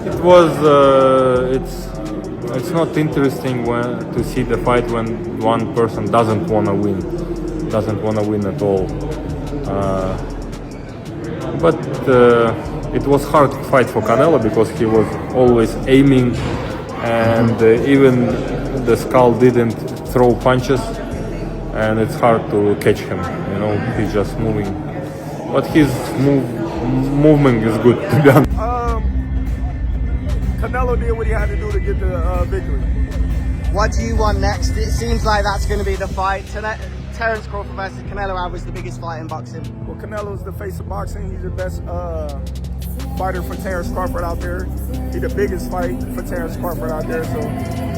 It was. It's not interesting to see the fight when one person doesn't wanna win at all. But it was hard fight for Canelo because he was always aiming, and even the skull didn't throw punches, and it's hard to catch him. You know, he's just moving, but his movement is good, to be honest. Canelo did what he had to do to get the victory. What do you want next? It seems like that's going to be the fight. Terence Crawford versus Canelo Alvarez, the biggest fight in boxing. Well, Canelo's the face of boxing. He's the best fighter for Terence Crawford out there. He's the biggest fight for Terence Crawford out there. So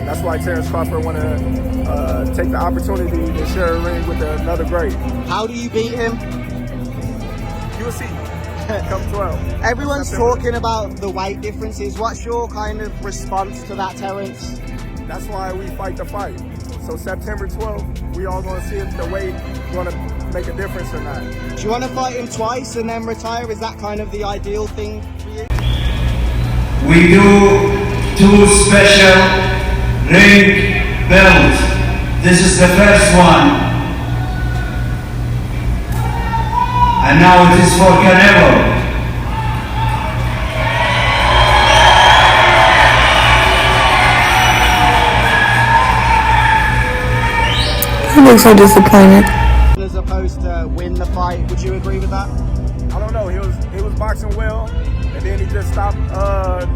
that's why Terence Crawford want to take the opportunity to share a ring with another great. How do you beat him? You'll see. Come 12. Everyone's talking about the weight differences. What's your kind of response to that, Terence? That's why we fight the fight. So September 12th, we all going to see if the weight going to make a difference or not. Do you want to fight him twice and then retire? Is that kind of the ideal thing for you? We do 2 special ring belts. This is the first one. And now it is for Canelo. He looks so disappointed. As opposed to win the fight, would you agree with that? I don't know. He was boxing well, and then he just stopped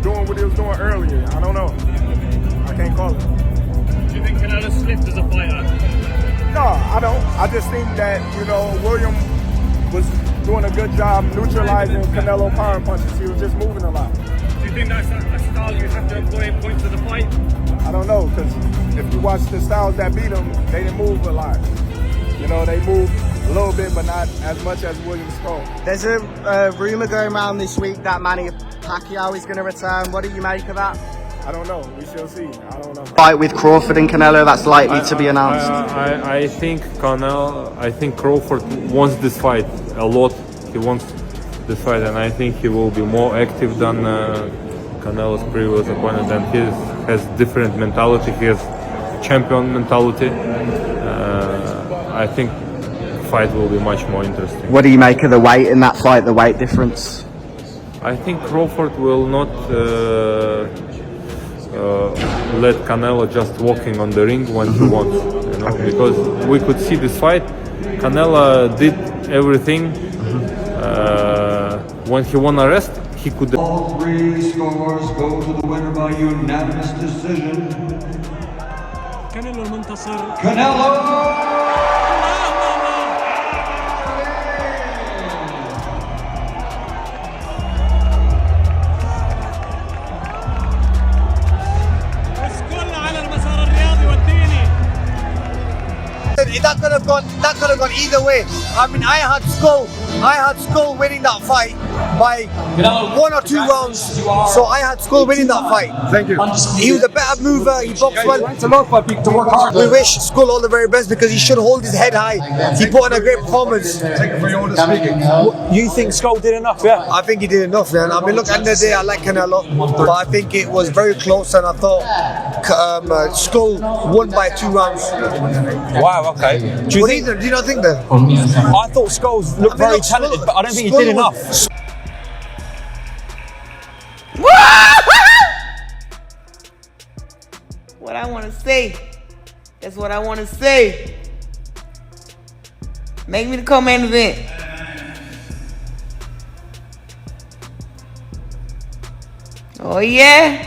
doing what he was doing earlier. I don't know. I can't call it. Do you think Canelo slipped as a fighter? No, I don't. I just think that, William was doing a good job neutralizing Canelo power punches. He was just moving a lot. Do you think that's a style you have to employ in points of the fight? I don't know, because if you watch the styles that beat him, they didn't move a lot. They moved a little bit, but not as much as William Skull. There's a rumour going around this week that Manny Pacquiao is going to return. What do you make of that? I don't know. We shall see. I don't know. Fight with Crawford and Canelo, that's likely to be announced. I think Crawford wants this fight a lot. He wants this fight, and I think he will be more active than Canelo's previous opponent, and he has different mentality. He has champion mentality. I think the fight will be much more interesting. What do you make of the weight in that fight, the weight difference? I think Crawford will not let Canelo just walking on the ring when he wants, because we could see this fight. Canelo did everything. When he won a rest, he could. All 3 scores go to the winner by unanimous decision. Canelo المنتصر. Canelo! That could have gone either way. I mean, I had Skull winning that fight by 1 or 2 rounds. So I had Skull winning that fight. Thank you. He was a better mover. He boxed well. Thanks a lot for people to work hard. We wish Skull all the very best because he should hold his head high. He put on a great performance. Thank you for your honest speaking. You think Skull did enough, yeah? I think he did enough, man. I mean, look, at the end of the day, I like Canelo, but I think it was very close, and I thought Skull won by 2 rounds. Wow, okay. Do you not think that? I thought Skull looked very talented, but I don't think he did enough. What I want to say. That's what I want to say. Make me the co-main event. Oh yeah.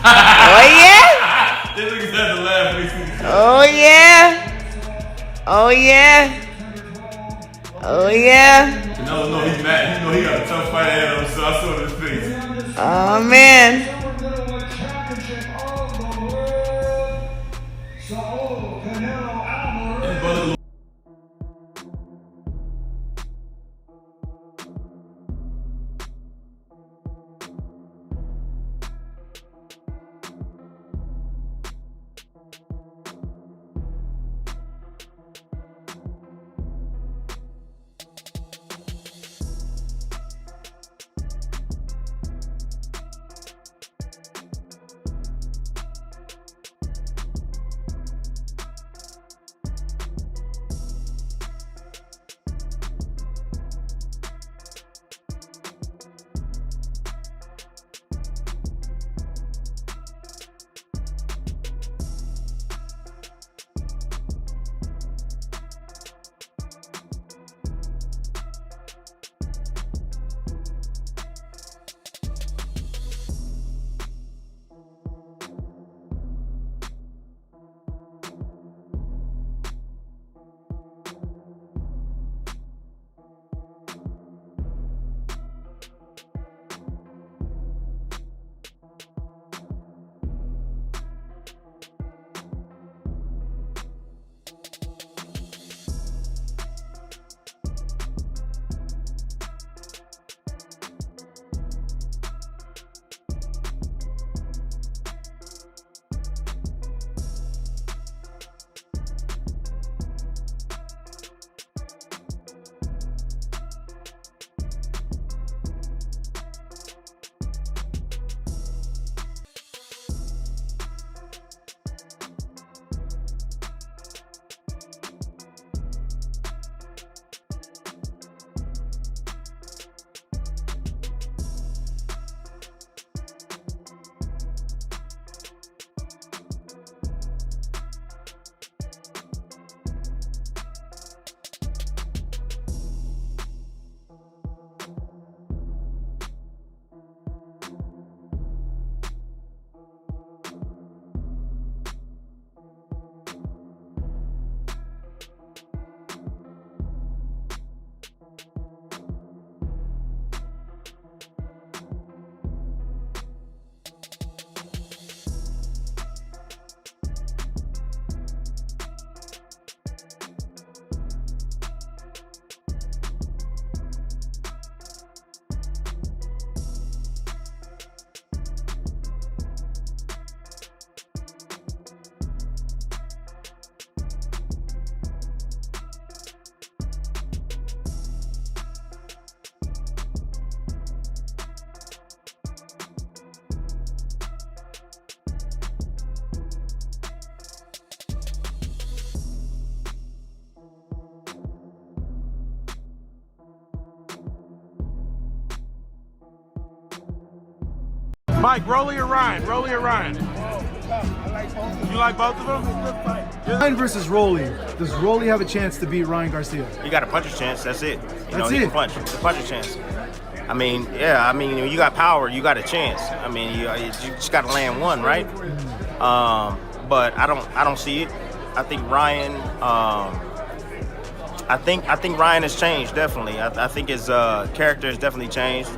Oh yeah. This nigga's had to laugh. Oh yeah. Oh yeah. Oh yeah. No, he's mad. He got a tough fight ahead of him, so I saw his face. Oh man. Mike, Rolly or Ryan? Rolly or Ryan? You like both of them? Ryan versus Rolly. Does Rolly have a chance to beat Ryan Garcia? You got a puncher's chance. That's it. You know, That's he it. can punch. It's a puncher's chance. I mean, yeah. I mean, when you got power, you got a chance. I mean, you just got to land one, right? But I don't see it. I think Ryan. I think Ryan has changed definitely. I think his character has definitely changed.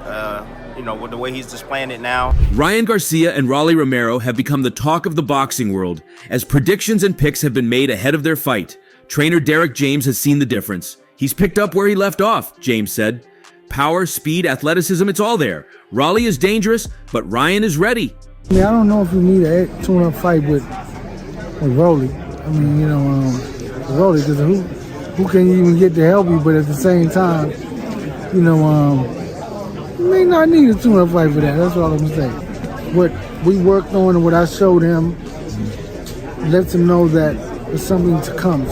You know, with the way he's displaying it now. Ryan Garcia and Rolly Romero have become the talk of the boxing world as predictions and picks have been made ahead of their fight. Trainer Derek James has seen the difference. He's picked up where he left off, James said. Power, speed, athleticism, it's all there. Rolly is dangerous, but Ryan is ready. I mean, I don't know if you need a tune-up fight with Rolly. I mean, you know, Rolly, because who can even get to help you, but at the same time, you know, you may not need a tune-up fight for that. That's all I'm saying. What we worked on and what I showed him lets him know that there's something to come.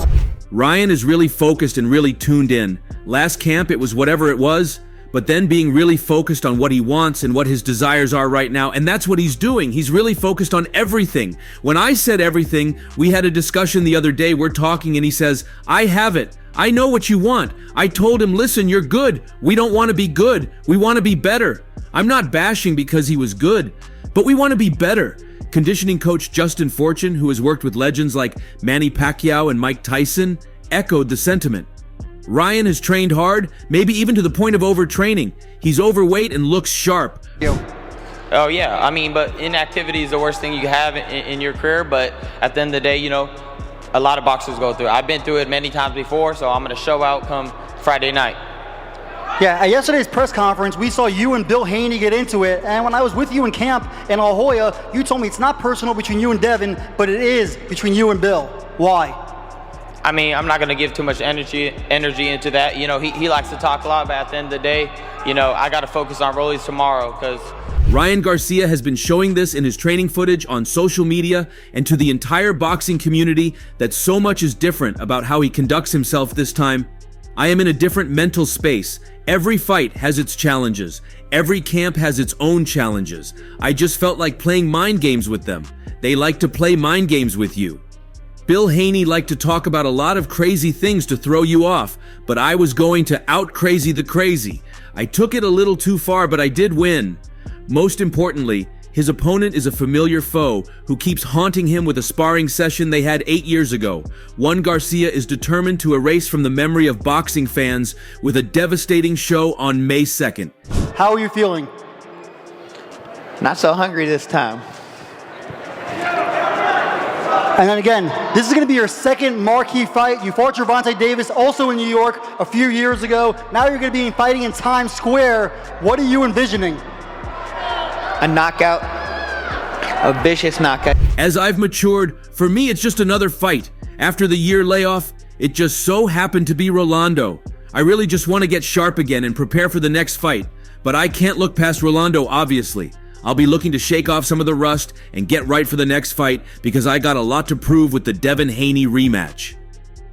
Ryan is really focused and really tuned in. Last camp, it was whatever it was, but then being really focused on what he wants and what his desires are right now, and that's what he's doing. He's really focused on everything. When I said everything, we had a discussion the other day, we're talking, and he says, I have it. I know what you want. I told him, listen, you're good. We don't want to be good. We want to be better. I'm not bashing because he was good, but we want to be better. Conditioning coach Justin Fortune, who has worked with legends like Manny Pacquiao and Mike Tyson, echoed the sentiment. Ryan has trained hard, maybe even to the point of overtraining. He's overweight and looks sharp. Oh yeah, I mean, but inactivity is the worst thing you have in your career, but at the end of the day, you know, a lot of boxers go through it. I've been through it many times before, so I'm going to show out come Friday night. Yeah, at yesterday's press conference, we saw you and Bill Haney get into it, and when I was with you in camp in La Jolla, you told me it's not personal between you and Devin, but it is between you and Bill. Why? I mean, I'm not going to give too much energy into that. You know, he likes to talk a lot, but at the end of the day, you know, I got to focus on Rollies tomorrow because Ryan Garcia has been showing this in his training footage on social media and to the entire boxing community that so much is different about how he conducts himself this time. I am in a different mental space. Every fight has its challenges. Every camp has its own challenges. I just felt like playing mind games with them. They like to play mind games with you. Bill Haney liked to talk about a lot of crazy things to throw you off, but I was going to out-crazy the crazy. I took it a little too far, but I did win. Most importantly, his opponent is a familiar foe who keeps haunting him with a sparring session they had 8 years ago. One Garcia is determined to erase from the memory of boxing fans with a devastating show on May 2nd. How are you feeling? Not so hungry this time. And then again, this is going to be your second marquee fight. You fought Gervonta Davis also in New York a few years ago. Now you're going to be fighting in Times Square. What are you envisioning? A knockout. A vicious knockout. As I've matured, for me it's just another fight. After the year layoff, it just so happened to be Rolando. I really just want to get sharp again and prepare for the next fight. But I can't look past Rolando, obviously. I'll be looking to shake off some of the rust and get right for the next fight because I got a lot to prove with the Devin Haney rematch.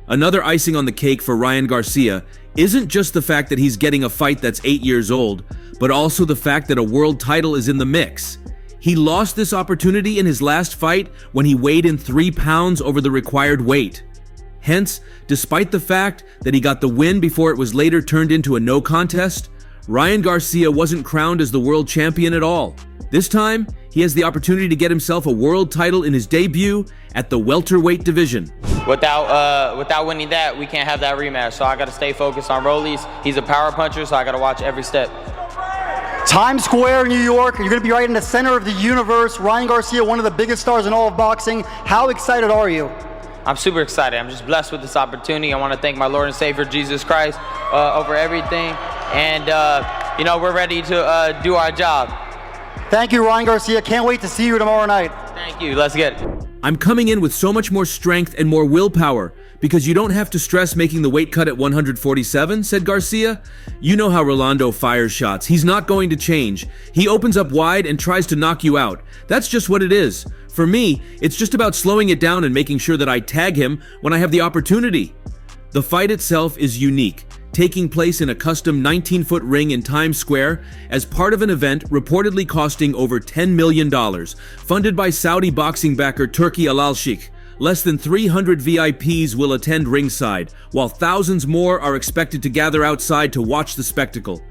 Another icing on the cake for Ryan Garcia isn't just the fact that he's getting a fight that's 8 years old, but also the fact that a world title is in the mix. He lost this opportunity in his last fight when he weighed in 3 pounds over the required weight. Hence, despite the fact that he got the win before it was later turned into a no contest, Ryan Garcia wasn't crowned as the world champion at all. This time, he has the opportunity to get himself a world title in his debut at the welterweight division. Without winning that, we can't have that rematch. So I got to stay focused on Rollies. He's a power puncher, so I got to watch every step. Times Square, New York. You're going to be right in the center of the universe. Ryan Garcia, one of the biggest stars in all of boxing. How excited are you? I'm super excited. I'm just blessed with this opportunity. I want to thank my Lord and Savior, Jesus Christ, over everything. And, you know, we're ready to do our job. Thank you, Ryan Garcia. Can't wait to see you tomorrow night. Thank you. Let's get it. I'm coming in with so much more strength and more willpower because you don't have to stress making the weight cut at 147, said Garcia. You know how Rolando fires shots. He's not going to change. He opens up wide and tries to knock you out. That's just what it is. For me, it's just about slowing it down and making sure that I tag him when I have the opportunity. The fight itself is unique. taking place in a custom 19-foot ring in Times Square as part of an event reportedly costing over $10 million, funded by Saudi boxing backer Turki Al-Sheikh. Less than 300 VIPs will attend ringside, while thousands more are expected to gather outside to watch the spectacle.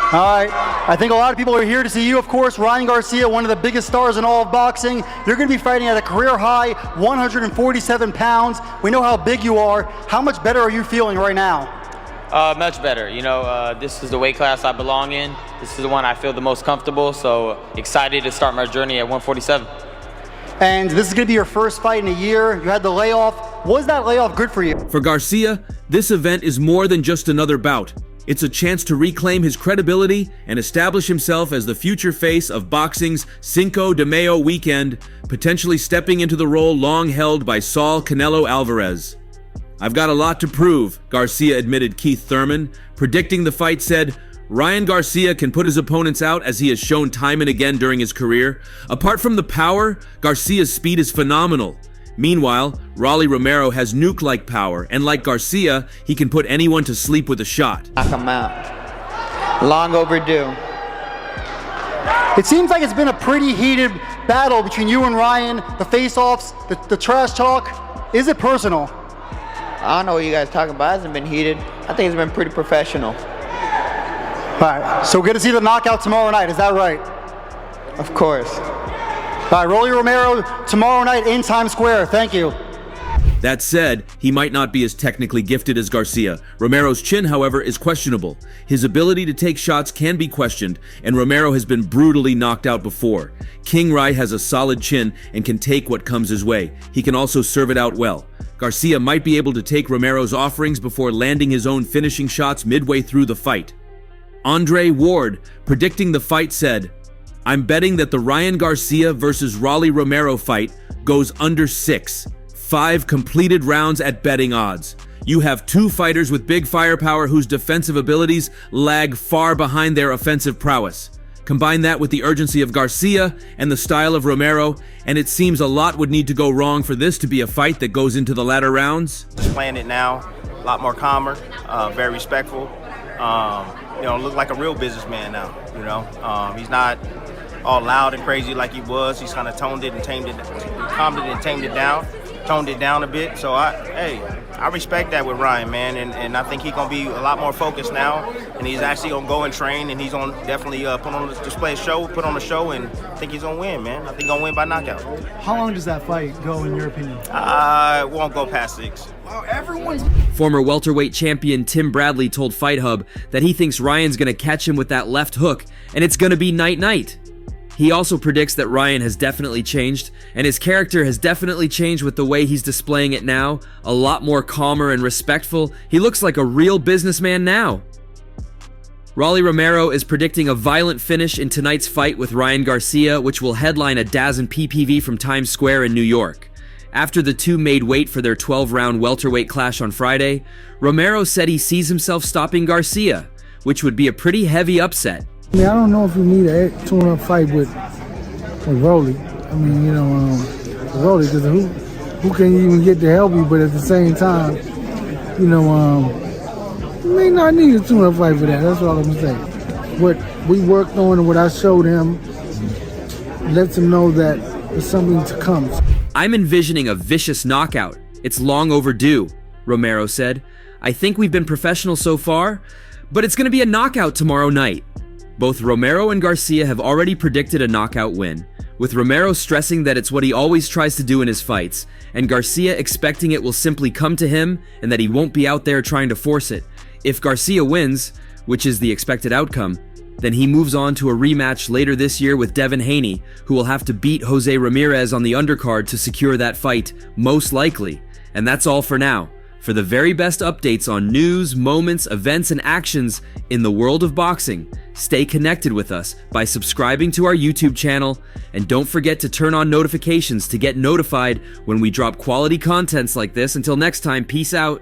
All right, I think a lot of people are here to see you, of course. Ryan Garcia, one of the biggest stars in all of boxing. You're going to be fighting at a career high, 147 pounds. We know how big you are. How much better are you feeling right now? Much better. You know, this is the weight class I belong in. This is the one I feel the most comfortable, so excited to start my journey at 147. And this is going to be your first fight in a year. You had the layoff. Was that layoff good for you? For Garcia, this event is more than just another bout. It's a chance to reclaim his credibility and establish himself as the future face of boxing's Cinco de Mayo weekend, potentially stepping into the role long held by Saul Canelo Alvarez. "I've got a lot to prove," Garcia admitted Keith Thurman. Predicting the fight said, "Ryan Garcia can put his opponents out as he has shown time and again during his career. Apart from the power, Garcia's speed is phenomenal. Meanwhile, Rolly Romero has nuke-like power, and like Garcia, he can put anyone to sleep with a shot." Knock him out. Long overdue. It seems like it's been a pretty heated battle between you and Ryan, the face-offs, the trash talk. Is it personal? I don't know what you guys talking about. It hasn't been heated. I think it's been pretty professional. All right, so good to see the knockout tomorrow night. Is that right? Of course. All right, Rolly Romero tomorrow night in Times Square. Thank you. That said, he might not be as technically gifted as Garcia. Romero's chin, however, is questionable. His ability to take shots can be questioned, and Romero has been brutally knocked out before. King Rai has a solid chin and can take what comes his way. He can also serve it out well. Garcia might be able to take Romero's offerings before landing his own finishing shots midway through the fight. Andre Ward, predicting the fight, said, "I'm betting that the Ryan Garcia versus Rolly Romero fight goes under 6. 5 completed rounds at betting odds. You have two fighters with big firepower whose defensive abilities lag far behind their offensive prowess. Combine that with the urgency of Garcia and the style of Romero, and it seems a lot would need to go wrong for this to be a fight that goes into the latter rounds." Just playing it now, a lot more calmer, very respectful. You know, look like a real businessman now. You know, he's not all loud and crazy like he was. He's kind of calmed it and tamed it down a bit. So I respect that with Ryan, man, and I think he's gonna be a lot more focused now, and he's actually gonna go and train, and he's gonna definitely put on a show, and I think he's gonna win, man. I think he's gonna win by knockout. How long does that fight go, in your opinion? It won't go past 6. Wow, everyone's... Former welterweight champion Tim Bradley told Fight Hub that he thinks Ryan's gonna catch him with that left hook, and it's gonna be night-night. He also predicts that Ryan has definitely changed, and his character has definitely changed with the way he's displaying it now. A lot more calmer and respectful. He looks like a real businessman now. Rolly Romero is predicting a violent finish in tonight's fight with Ryan Garcia, which will headline a DAZN PPV from Times Square in New York. After the two made weight for their 12-round welterweight clash on Friday, Romero said he sees himself stopping Garcia, which would be a pretty heavy upset. I mean, I don't know if you need a tune-up fight with Rolly. I mean, you know, Rolly, because who can even get to help you? But at the same time, you know, you may not need a tune-up fight for that. That's all I'm gonna say. What we worked on and what I showed him lets him know that there's something to come. "I'm envisioning a vicious knockout. It's long overdue," Romero said. "I think we've been professional so far, but it's gonna be a knockout tomorrow night." Both Romero and Garcia have already predicted a knockout win, with Romero stressing that it's what he always tries to do in his fights, and Garcia expecting it will simply come to him and that he won't be out there trying to force it. If Garcia wins, which is the expected outcome, then he moves on to a rematch later this year with Devin Haney, who will have to beat Jose Ramirez on the undercard to secure that fight, most likely. And that's all for now. For the very best updates on news, moments, events, and actions in the world of boxing, stay connected with us by subscribing to our YouTube channel, and don't forget to turn on notifications to get notified when we drop quality contents like this. Until next time, peace out.